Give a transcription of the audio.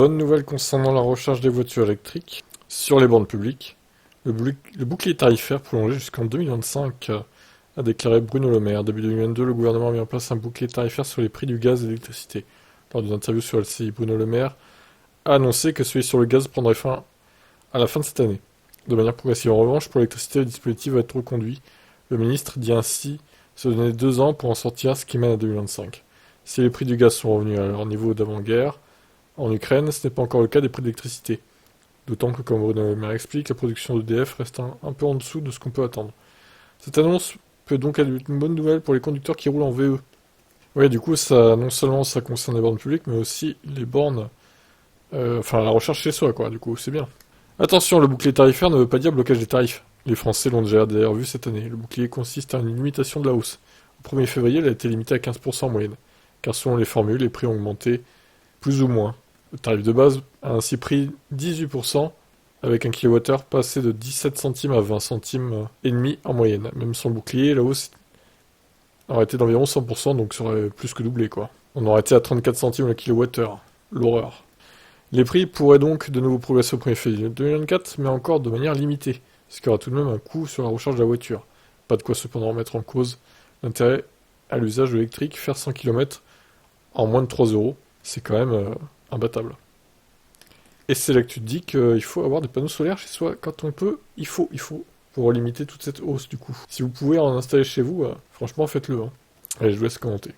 Bonne nouvelle concernant la recharge des voitures électriques sur les bornes publiques. Le bouclier tarifaire prolongé jusqu'en 2025, a déclaré Bruno Le Maire. Début 2022, le gouvernement a mis en place un bouclier tarifaire sur les prix du gaz et de l'électricité. Lors d'une interview sur LCI, Bruno Le Maire a annoncé que celui sur le gaz prendrait fin à la fin de cette année. De manière progressive, en revanche, pour l'électricité, le dispositif va être reconduit. Le ministre dit ainsi se donner 2 ans pour en sortir, ce qui mène à 2025. Si les prix du gaz sont revenus à leur niveau d'avant-guerre, en Ukraine, ce n'est pas encore le cas des prix de l'électricité. D'autant que, comme Bruno Le Maire explique, la production d'EDF reste un peu en dessous de ce qu'on peut attendre. Cette annonce peut donc être une bonne nouvelle pour les conducteurs qui roulent en VE. Oui, du coup, ça, non seulement ça concerne les bornes publiques, mais aussi les bornes, enfin la recherche chez soi, quoi, du coup, c'est bien. Attention, le bouclier tarifaire ne veut pas dire blocage des tarifs. Les Français l'ont déjà d'ailleurs vu cette année. Le bouclier consiste à une limitation de la hausse. Au 1er février, elle a été limitée à 15% en moyenne, car selon les formules, les prix ont augmenté plus ou moins. Le tarif de base a ainsi pris 18%, avec un kilowattheure passé de 17 centimes à 20 centimes et demi en moyenne. Même sans le bouclier, la hausse aurait été d'environ 100%, donc ça aurait plus que doublé, quoi. On aurait été à 34 centimes le kilowattheure. L'horreur. Les prix pourraient donc de nouveau progresser au 1er février 2024, mais encore de manière limitée, ce qui aura tout de même un coût sur la recharge de la voiture. Pas de quoi cependant remettre en cause l'intérêt à l'usage de l'électrique. Faire 100 km en moins de 3 euros, c'est quand même imbattable. Et c'est là que tu te dis qu'il faut avoir des panneaux solaires chez soi quand on peut. Il faut, pour limiter toute cette hausse du coup. Si vous pouvez en installer chez vous, franchement faites-le, hein. Allez, je vous laisse commenter.